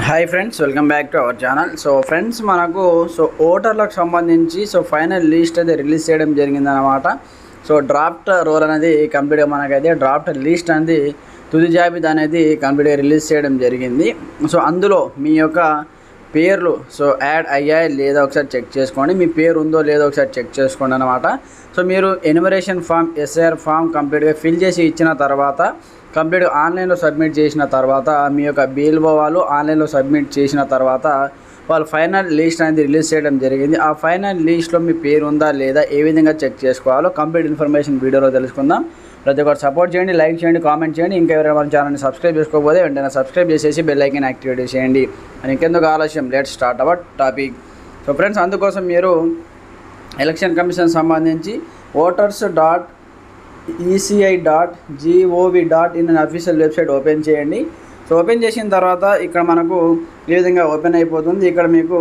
Hi friends, welcome back to our channel. So friends, మనకు ఓటర్లకు సంబంధించి ఫైనల్ లిస్ట్ అయితే రిలీజ్ చేయడం జరిగిందనమాట. డ్రాఫ్ట్ రోల్ అనేది కంప్లీట్గా మనకైతే డ్రాఫ్ట్ లిస్ట్ అనేది తుది జాబితా అనేది కంప్లీట్గా రిలీజ్ చేయడం జరిగింది. అందులో మీ యొక్క పేర్లు యాడ్ అయ్యాయి లేదా ఒకసారి చెక్ చేసుకోండి. మీ పేరు ఉందో లేదో ఒకసారి చెక్ చేసుకోండి అనమాట. మీరు ఎన్యుమరేషన్ ఫామ్, ఎస్ఐఆర్ ఫామ్ కంప్లీట్గా ఫిల్ చేసి ఇచ్చిన తర్వాత, కంప్లీట్గా ఆన్లైన్లో సబ్మిట్ చేసిన తర్వాత, మీ యొక్క బిఎల్ఓ వాళ్ళు ఆన్లైన్లో సబ్మిట్ చేసిన తర్వాత వాళ్ళు ఫైనల్ లిస్ట్ అనేది రిలీజ్ చేయడం జరిగింది. ఆ ఫైనల్ లిస్ట్లో మీ పేరు ఉందా లేదా, ఏ విధంగా చెక్ చేసుకోవాలో కంప్లీట్ ఇన్ఫర్మేషన్ వీడియోలో తెలుసుకుందాం. ప్రతి ఒక్కరు సపోర్ట్ చేయండి, లైక్ చేయండి, కామెంట్ చేయండి. ఇంకా ఎవరైనా మన ఛానల్ని సబ్స్క్రైబ్ చేసుకోకపోతే వెంటనే సబ్స్క్రైబ్ చేసేసి బెల్ ఐకాన్ యాక్టివేట్ చేయండి. అని ఇంకెందుకు ఆలస్యం, let's start our topic. Friends, అందుకోసం మీరు ఎలక్షన్ కమిషన్ సంబంధించి voters.eci.gov.in అనే అఫీషియల్ వెబ్సైట్ ఓపెన్ చేయండి. ఓపెన్ చేసిన తర్వాత ఇక్కడ మనకు ఈ విధంగా ఓపెన్ అయిపోతుంది. ఇక్కడ మీకు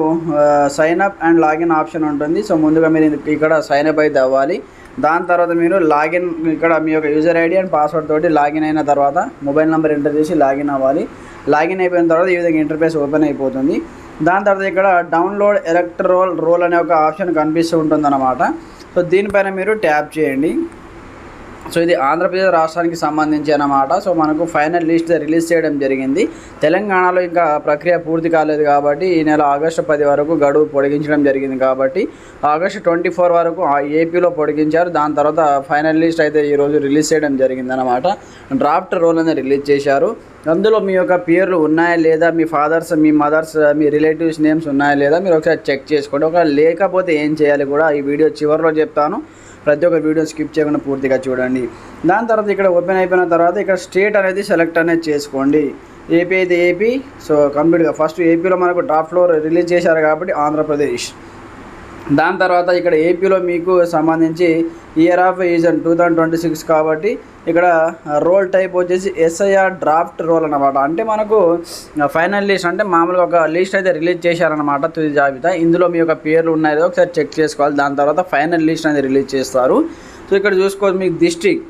sign up and login option ఉంటుంది. ముందుగా మీరు ఇక్కడ సైన్ అప్ అయితే అవ్వాలి. దాని తర్వాత మీరు లాగిన్, ఇక్కడ మీ యొక్క యూజర్ ఐడి అండ్ పాస్వర్డ్ తోటి లాగిన్ అయిన తర్వాత మొబైల్ నెంబర్ ఎంటర్ చేసి లాగిన్ అవ్వాలి. లాగిన్ అయిపోయిన తర్వాత ఈ విధంగా ఇంటర్ఫేస్ ఓపెన్ అయిపోతుంది. దాని తర్వాత ఇక్కడ డౌన్లోడ్ ఎలక్టరల్ రోల్ అనే ఒక ఆప్షన్ కనిపిస్తూ ఉంటుంది అన్నమాట. దీనిపైన మీరు ట్యాప్ చేయండి. ఇది ఆంధ్రప్రదేశ్ రాష్ట్రానికి సంబంధించి అన్నమాట. మనకు ఫైనల్ లిస్ట్ రిలీజ్ చేయడం జరిగింది. తెలంగాణలో ఇంకా ప్రక్రియ పూర్తి కాలేదు కాబట్టి ఈ నెల ఆగస్టు 10 వరకు గడువు పొడిగించడం జరిగింది కాబట్టి ఆగస్టు 24 వరకు ఏపీలో పొడిగించారు. దాని తర్వాత ఫైనల్ లిస్ట్ అయితే ఈరోజు రిలీజ్ చేయడం జరిగింది అన్నమాట. డ్రాఫ్ట్ రోల్ అనేది రిలీజ్ చేశారు. అందులో మీ యొక్క పేర్లు ఉన్నాయా లేదా, మీ ఫాదర్స్, మీ మదర్స్, మీ రిలేటివ్స్ నేమ్స్ ఉన్నాయా లేదా మీరు ఒకసారి చెక్ చేసుకోండి. ఒకవేళ లేకపోతే ఏం చేయాలి కూడా ఈ వీడియో చివరిలో చెప్తాను. ప్రతి ఒక్క వీడియో స్కిప్ చేయకుండా పూర్తిగా చూడండి. దాని తర్వాత ఇక్కడ ఓపెన్ అయిపోయిన తర్వాత ఇక్కడ స్టేట్ అనేది సెలెక్ట్ అనేది చేసుకోండి. ఏపీ అయితే ఏపీ. కంప్లీట్గా ఫస్ట్ ఏపీలో మనకు డ్రాఫ్ట్లో రిలీజ్ చేశారు కాబట్టి ఆంధ్రప్రదేశ్. దాని తర్వాత ఇక్కడ ఏపీలో మీకు సంబంధించి ఇయర్ ఆఫ్ యూజన్ 2026 కాబట్టి ఇక్కడ రోల్ టైప్ వచ్చేసి ఎస్ఐఆర్ డ్రాఫ్ట్ రోల్ అన్నమాట. అంటే మనకు ఫైనల్ లిస్ట్ అంటే మామూలుగా ఒక లిస్ట్ అయితే రిలీజ్ చేశారనమాట, తుది జాబితా. ఇందులో మీ యొక్క పేర్లు ఉన్నాయో ఒకసారి చెక్ చేసుకోవాలి. దాని తర్వాత ఫైనల్ లిస్ట్ అనేది రిలీజ్ చేస్తారు. ఇక్కడ చూసుకోవచ్చు మీకు డిస్ట్రిక్ట్.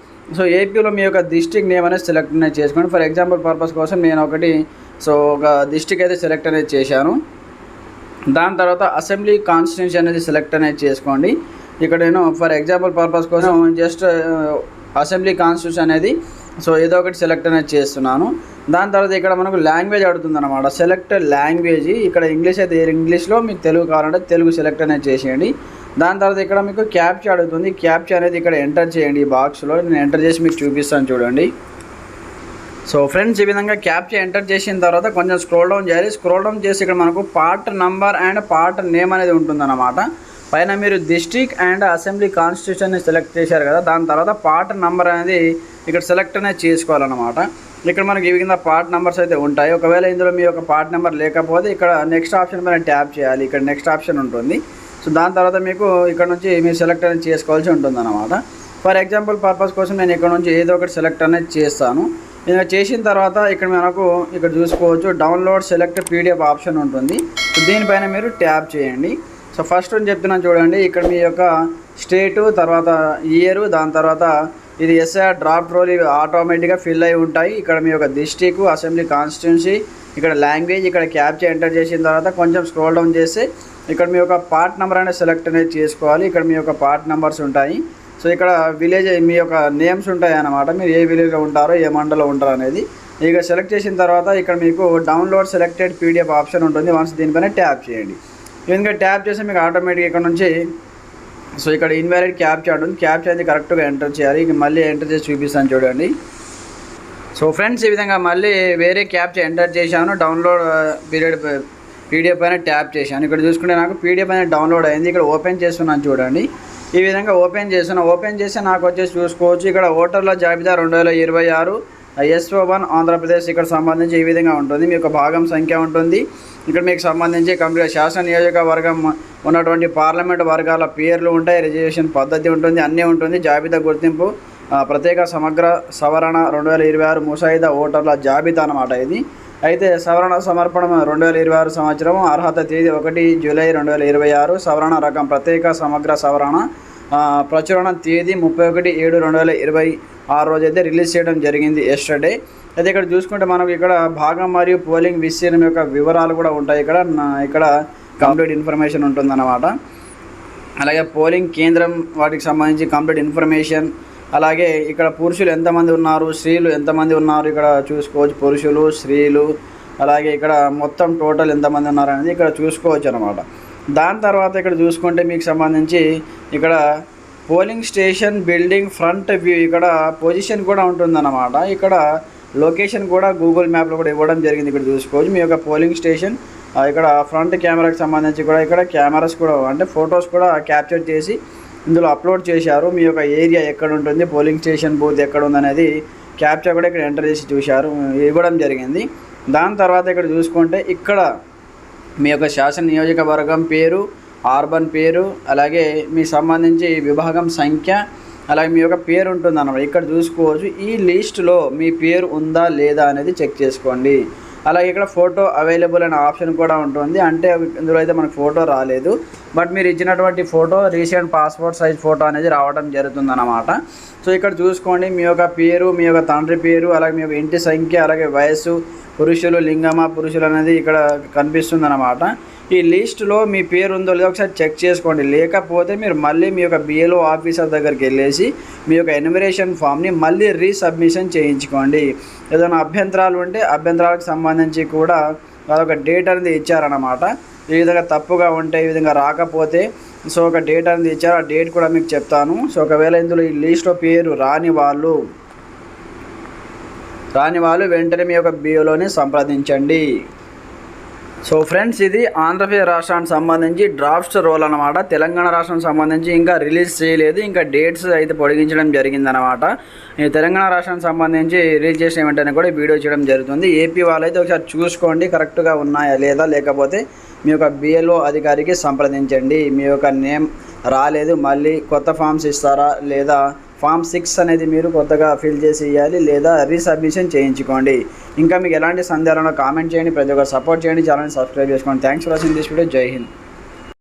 ఏపీలో మీ యొక్క డిస్ట్రిక్ట్ నేమ్ అనేది సెలెక్ట్ అనేది చేసుకోండి. ఫర్ ఎగ్జాంపుల్ పర్పస్ కోసం నేను ఒకటి ఒక డిస్ట్రిక్ట్ అయితే సెలెక్ట్ అనేది చేశాను. దాని తర్వాత అసెంబ్లీ కాన్స్టిట్యూన్సీ అనేది సెలెక్ట్ అనేది చేసుకోండి. ఇక్కడ నేను ఫర్ ఎగ్జాంపుల్ పర్పస్ కోసం జస్ట్ అసెంబ్లీ కాన్స్టిట్యూషన్ అనేది ఏదో ఒకటి సెలెక్ట్ అనేది చేస్తున్నాను. దాని తర్వాత ఇక్కడ మనకు లాంగ్వేజ్ అడుగుతుంది అనమాట. Select language. ఇక్కడ ఇంగ్లీష్ అయితే ఇంగ్లీష్లో, మీకు తెలుగు కావాలంటే తెలుగు సెలెక్ట్ అనేది చేసేయండి. దాని తర్వాత ఇక్కడ మీకు క్యాప్చా అడుగుతుంది. క్యాప్చా అనేది ఇక్కడ ఎంటర్ చేయండి. ఈ బాక్స్లో నేను ఎంటర్ చేసి మీకు చూపిస్తాను చూడండి. ఫ్రెండ్స్, ఈ విధంగా క్యాప్చా ఎంటర్ చేసిన తర్వాత కొంచెం స్క్రోల్ డౌన్ చేయాలి. స్క్రోల్ డౌన్ చేసి ఇక్కడ మనకు part number and part name అనేది ఉంటుందన్నమాట. పైన మీరు డిస్ట్రిక్ట్ అండ్ అసెంబ్లీ కాన్స్టిట్యూషన్ని సెలెక్ట్ చేశారు కదా, దాని తర్వాత పార్ట్ నంబర్ అనేది ఇక్కడ సెలెక్ట్ అనేది చేసుకోవాలన్నమాట. ఇక్కడ మనకి ఈ విధంగా పార్ట్ నెంబర్స్ అయితే ఉంటాయి. ఒకవేళ ఇందులో మీ యొక్క పార్ట్ నెంబర్ లేకపోతే ఇక్కడ నెక్స్ట్ ఆప్షన్ పైన ట్యాప్ చేయాలి. ఇక్కడ నెక్స్ట్ ఆప్షన్ ఉంటుంది. దాని తర్వాత మీకు ఇక్కడ నుంచి మీరు సెలెక్ట్ అనేది చేసుకోవాల్సి ఉంటుందన్నమాట. ఫర్ ఎగ్జాంపుల్ పర్పస్ కోసం నేను ఇక్కడ నుంచి ఏదో ఒకటి సెలెక్ట్ అనేది చేస్తాను. ఇలా చేసిన తర్వాత ఇక్కడ మనకు ఇక్కడ చూసుకోవచ్చు డౌన్లోడ్ సెలెక్ట్ పీడిఎఫ్ ఆప్షన్ ఉంటుంది. దీనిపైన మీరు ట్యాప్ చేయండి. ఫస్ట్ అని చెప్తున్నాను చూడండి. ఇక్కడ మీ యొక్క స్టేటు, తర్వాత ఇయరు, దాని తర్వాత ఇది ఎస్ఐఆర్ డ్రాఫ్ట్ రోల్, ఇవి ఆటోమేటిక్గా ఫిల్ అయి ఉంటాయి. ఇక్కడ మీ యొక్క డిస్ట్రిక్ట్, అసెంబ్లీ కాన్స్టిట్యున్సీ, ఇక్కడ లాంగ్వేజ్, ఇక్కడ క్యాప్చా ఎంటర్ చేసిన తర్వాత కొంచెం స్క్రోల్ డౌన్ చేసి ఇక్కడ మీ యొక్క పార్ట్ నెంబర్ అనేది సెలెక్ట్ అనేది చేసుకోవాలి. ఇక్కడ మీ యొక్క పార్ట్ నెంబర్స్ ఉంటాయి. ఇక్కడ విలేజ్, మీ యొక్క నేమ్స్ ఉంటాయి అన్నమాట. మీరు ఏ విలేజ్లో ఉంటారో, ఏ మండలంలో ఉంటారో అనేది ఇక సెలెక్ట్ చేసిన తర్వాత ఇక్కడ మీకు డౌన్లోడ్ సెలెక్టెడ్ పీడిఎఫ్ ఆప్షన్ ఉంటుంది. వన్స్ దీనిపైన ట్యాప్ చేయండి. ఎందుకంటే ట్యాప్ చేస్తే మీకు ఆటోమేటిక్గా ఇక్కడ నుంచి ఇక్కడ ఇన్వాలిడ్ క్యాప్చా ఉంటుంది. క్యాప్చా అనేది కరెక్ట్గా ఎంటర్ చేయాలి. ఇక మళ్ళీ ఎంటర్ చేసి చూపిస్తాను చూడండి. ఫ్రెండ్స్, ఈ విధంగా మళ్ళీ వేరే క్యాప్చా ఎంటర్ చేశాను. డౌన్లోడ్ పీడిఎఫ్ పైన ట్యాప్ చేశాను. ఇక్కడ చూసుకుంటే నాకు పీడిఎఫ్ అనేది డౌన్లోడ్ అయింది. ఇక్కడ ఓపెన్ చేస్తున్నాను చూడండి. ఈ విధంగా ఓపెన్ చేసి నాకు వచ్చేసి చూసుకోవచ్చు. ఇక్కడ ఓటర్ల జాబితా 2026 SO1 ఆంధ్రప్రదేశ్ ఇక్కడ సంబంధించి ఈ విధంగా ఉంటుంది. మీ యొక్క భాగం సంఖ్య ఉంటుంది. ఇక్కడ మీకు సంబంధించి కంప్లీట్ శాసన నియోజకవర్గం ఉన్నటువంటి పార్లమెంట్ వర్గాల పేర్లు ఉంటాయి. రిజర్వేషన్ పద్ధతి ఉంటుంది, అన్నీ ఉంటుంది. జాబితా గుర్తింపు ప్రత్యేక సమగ్ర సవరణ 2026 ముసాయిదా ఓటర్ల జాబితా అన్నమాట ఇది. అయితే సవరణ సమర్పణ 2026 సంవత్సరం. అర్హత తేదీ 1 జూలై 2026. సవరణ రకం ప్రత్యేక సమగ్ర సవరణ. ప్రచురణ తేదీ 31/7/2026. ఆ రోజైతే రిలీజ్ చేయడం జరిగింది ఎస్టర్డే. అయితే ఇక్కడ చూసుకుంటే మనకు ఇక్కడ భాగం మరియు పోలింగ్ విస్తీర్ణం యొక్క వివరాలు కూడా ఉంటాయి. ఇక్కడ కంప్లీట్ ఇన్ఫర్మేషన్ ఉంటుందన్నమాట. అలాగే పోలింగ్ కేంద్రం వాటికి సంబంధించి కంప్లీట్ ఇన్ఫర్మేషన్, అలాగే ఇక్కడ పురుషులు ఎంతమంది ఉన్నారు, స్త్రీలు ఎంతమంది ఉన్నారు ఇక్కడ చూసుకోవచ్చు. పురుషులు, స్త్రీలు, అలాగే ఇక్కడ మొత్తం టోటల్ ఎంతమంది ఉన్నారు అనేది ఇక్కడ చూసుకోవచ్చు అనమాట. దాని తర్వాత ఇక్కడ చూసుకుంటే మీకు సంబంధించి ఇక్కడ polling station building front view ఇక్కడ పొజిషన్ కూడా ఉంటుందన్నమాట. ఇక్కడ లొకేషన్ కూడా గూగుల్ మ్యాప్లో కూడా ఇవ్వడం జరిగింది. ఇక్కడ చూసుకోవచ్చు మీ యొక్క పోలింగ్ స్టేషన్. ఇక్కడ ఫ్రంట్ కెమెరాకి సంబంధించి కూడా ఇక్కడ కెమెరాస్ కూడా అంటే ఫొటోస్ కూడా క్యాప్చర్ చేసి ఇందులో అప్లోడ్ చేశారు. మీ యొక్క ఏరియా ఎక్కడ ఉంటుంది, పోలింగ్ స్టేషన్ బూత్ ఎక్కడ ఉందనేది క్యాప్చర్ కూడా ఇక్కడ ఎంటర్ చేసి చూశారు, ఇవ్వడం జరిగింది. దాని తర్వాత ఇక్కడ చూసుకుంటే ఇక్కడ మీ యొక్క శాసన నియోజకవర్గం పేరు, అర్బన్ పేరు, అలాగే మీ సంబంధించి విభాగం సంఖ్య, అలాగే మీ యొక్క పేరు ఉంటుందన్నమాట. ఇక్కడ చూసుకోవచ్చు. ఈ లిస్టులో మీ పేరు ఉందా లేదా అనేది చెక్ చేసుకోండి. అలాగే ఇక్కడ ఫోటో అవైలబుల్ అనే ఆప్షన్ కూడా ఉంటుంది. అంటే ఇందులో అయితే మనకు ఫోటో రాలేదు, బట్ మీరు ఇచ్చినటువంటి photo recent passport size photo అనేది రావడం జరుగుతుందన్నమాట. సో ఇక్కడ చూసుకోండి మీ యొక్క పేరు, మీ యొక్క తండ్రి పేరు, అలాగే మీ యొక్క ఇంటి సంఖ్య, అలాగే వయస్సు, పురుషులు, లింగమా పురుషులు అనేది ఇక్కడ కనిపిస్తుంది అన్నమాట. ఈ లిస్టులో మీ పేరు ఉందో లేదో ఒకసారి చెక్ చేసుకోండి. లేకపోతే మీరు మళ్ళీ మీ యొక్క బిఎల్ఓ ఆఫీసర్ దగ్గరికి వెళ్ళేసి మీ యొక్క ఎన్యుమరేషన్ ఫామ్ని మళ్ళీ రీసబ్మిషన్ చేయించుకోండి. ఏదైనా అభ్యంతరాలు ఉంటే అభ్యంతరాలకు సంబంధించి కూడా అదొక డేట్ అనేది ఇచ్చారన్నమాట. ఈ విధంగా తప్పుగా ఉంటే, ఈ విధంగా రాకపోతే సో ఒక డేట్ అనేది ఇచ్చారు. ఆ డేట్ కూడా మీకు చెప్తాను. సో ఒకవేళ ఇందులో ఈ లిస్ట్లో పేరు రాని వాళ్ళు వెంటనే మీ యొక్క బిఎల్ఓని సంప్రదించండి. సో ఫ్రెండ్స్, ఇది ఆంధ్రప్రదేశ్ రాష్ట్రానికి సంబంధించి డ్రాఫ్ట్స్ రోల్ అనమాట. తెలంగాణ రాష్ట్రానికి సంబంధించి ఇంకా రిలీజ్ చేయలేదు, ఇంకా డేట్స్ అయితే పొడిగించడం జరిగిందనమాట. ఈ తెలంగాణ రాష్ట్రానికి సంబంధించి రిలీజ్ చేసిన వెంటనే కూడా వీడియో చేయడం జరుగుతుంది. ఏపీ వాళ్ళైతే ఒకసారి చూసుకోండి కరెక్ట్గా ఉన్నాయా లేదా, లేకపోతే మీ యొక్క బిఎల్ఓ అధికారికి సంప్రదించండి. మీ యొక్క నేమ్ రాలేదు, మళ్ళీ కొత్త ఫామ్స్ ఇస్తారా, లేదా ఫామ్ 6 అనేది మీరు కొత్తగా ఫిల్ చేసి ఇవ్వాలి, లేదా రీసబ్మిషన్ చేయించుకోండి. ఇంకా మీకు ఎలాంటి సందేహాలను కామెంట్ చేయండి, ప్రతి ఒక్కరు సపోర్ట్ చేయండి, ఛానల్ని సబ్స్క్రైబ్ చేసుకోండి. Thanks for watching this video. జై హింద్.